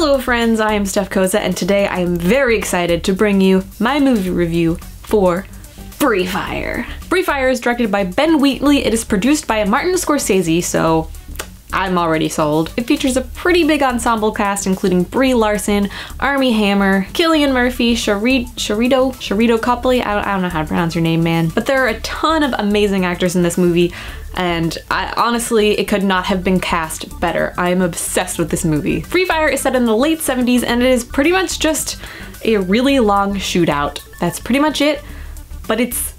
Hello friends, I am Steph Koza, and today I am very excited to bring you my movie review for Free Fire. Free Fire is directed by Ben Wheatley. It is produced by Martin Scorsese, so I'm already sold. It features a pretty big ensemble cast including Brie Larson, Armie Hammer, Cillian Murphy, Sharito Copley, I don't know how to pronounce your name, man. But there are a ton of amazing actors in this movie, and honestly, it could not have been cast better. I am obsessed with this movie. Free Fire is set in the late 70s, and it is pretty much just a really long shootout. That's pretty much it, but it's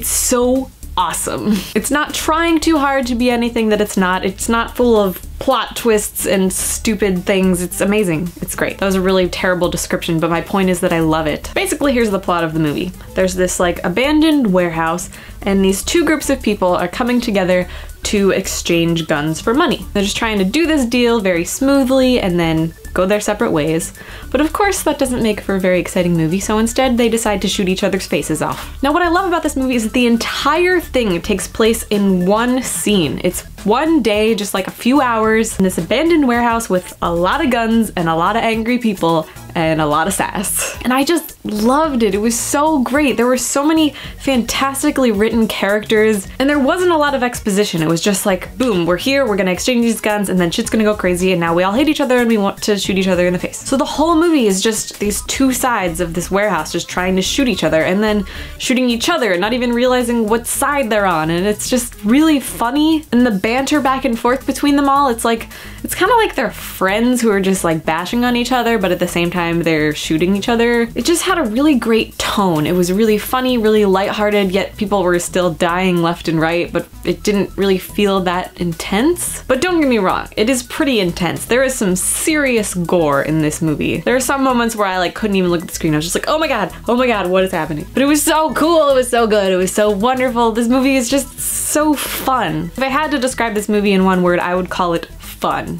so awesome. It's not trying too hard to be anything that it's not. It's not full of plot twists and stupid things. It's amazing. It's great. That was a really terrible description, but my point is that I love it. Basically, here's the plot of the movie. There's this like abandoned warehouse, and these two groups of people are coming together to exchange guns for money. They're just trying to do this deal very smoothly and then go their separate ways. But of course that doesn't make for a very exciting movie, so instead they decide to shoot each other's faces off. Now what I love about this movie is that the entire thing takes place in one scene. It's one day, just like a few hours, in this abandoned warehouse with a lot of guns and a lot of angry people and a lot of sass. And I just loved it. It was so great. There were so many fantastically written characters, and there wasn't a lot of exposition. It was just like, boom, we're here, we're gonna exchange these guns, and then shit's gonna go crazy, and now we all hate each other and we want to shoot each other in the face. So the whole movie is just these two sides of this warehouse just trying to shoot each other and then shooting each other and not even realizing what side they're on, and it's just really funny. And the banter back and forth between them all, it's kind of like they're friends who are just like bashing on each other, but at the same time they're shooting each other. It just had a really great tone. It was really funny, really lighthearted, yet people were still dying left and right, but it didn't really feel that intense. But don't get me wrong, it is pretty intense. There is some serious gore in this movie. There are some moments where I like couldn't even look at the screen. I was just like, oh my god, what is happening? But it was so cool, it was so good, it was so wonderful. This movie is just so fun. If I had to describe this movie in one word, I would call it fun.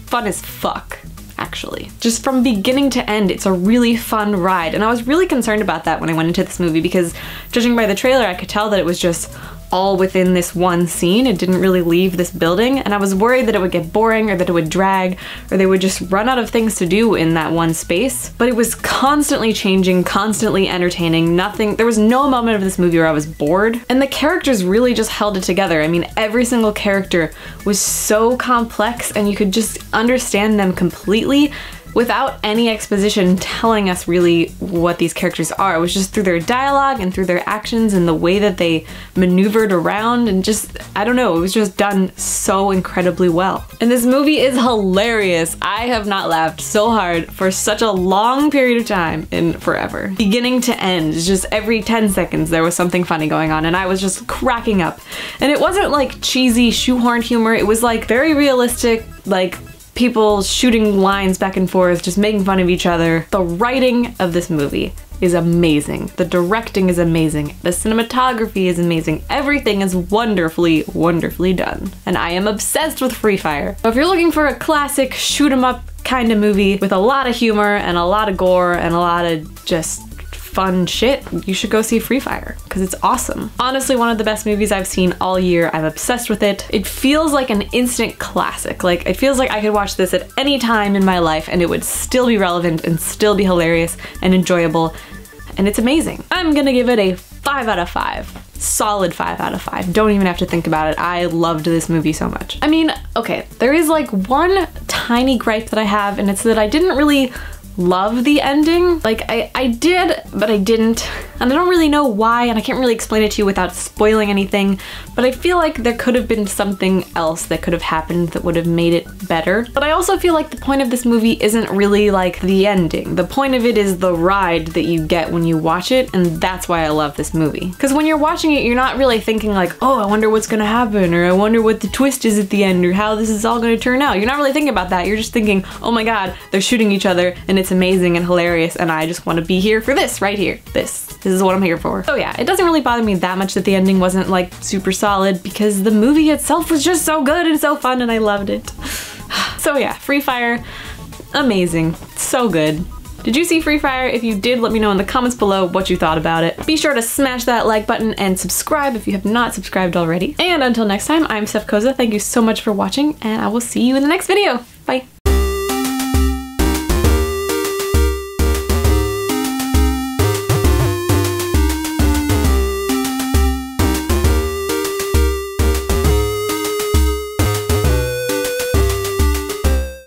Fun as fuck, actually. Just from beginning to end, it's a really fun ride. And I was really concerned about that when I went into this movie because judging by the trailer, I could tell that it was just all within this one scene. It didn't really leave this building, and I was worried that it would get boring or that it would drag or they would just run out of things to do in that one space. But it was constantly changing, constantly entertaining. There was no moment of this movie where I was bored, and the characters really just held it together. I mean, every single character was so complex and you could just understand them completely without any exposition telling us really what these characters are. It was just through their dialogue and through their actions and the way that they maneuvered around, and just, I don't know, it was just done so incredibly well. And this movie is hilarious. I have not laughed so hard for such a long period of time in forever. Beginning to end, just every 10 seconds there was something funny going on and I was just cracking up. And it wasn't like cheesy shoehorned humor, it was like very realistic, like people shooting lines back and forth, just making fun of each other. The writing of this movie is amazing. The directing is amazing. The cinematography is amazing. Everything is wonderfully, wonderfully done. And I am obsessed with Free Fire. So if you're looking for a classic shoot 'em up kind of movie with a lot of humor and a lot of gore and a lot of just fun shit, you should go see Free Fire, because it's awesome. Honestly, one of the best movies I've seen all year. I'm obsessed with it. It feels like an instant classic. Like, it feels like I could watch this at any time in my life and it would still be relevant and still be hilarious and enjoyable, and it's amazing. I'm gonna give it a 5 out of 5. Solid 5 out of 5. Don't even have to think about it. I loved this movie so much. I mean, okay, there is like one tiny gripe that I have, and it's that I didn't really love the ending. Like, I did, but I didn't. And I don't really know why, and I can't really explain it to you without spoiling anything, but I feel like there could have been something else that could have happened that would have made it better. But I also feel like the point of this movie isn't really like the ending. The point of it is the ride that you get when you watch it, and that's why I love this movie. Because when you're watching it, you're not really thinking like, oh, I wonder what's gonna happen, or I wonder what the twist is at the end, or how this is all gonna turn out. You're not really thinking about that. You're just thinking, oh my god, they're shooting each other, and it's amazing and hilarious, and I just want to be here for this right here. This is what I'm here for. So yeah, it doesn't really bother me that much that the ending wasn't like super solid, because the movie itself was just so good and so fun and I loved it. So yeah, Free Fire, amazing, so good. Did you see Free Fire? If you did, let me know in the comments below what you thought about it. Be sure to smash that like button and subscribe if you have not subscribed already. And until next time, I'm Steph Koza. Thank you so much for watching, and I will see you in the next video. Bye.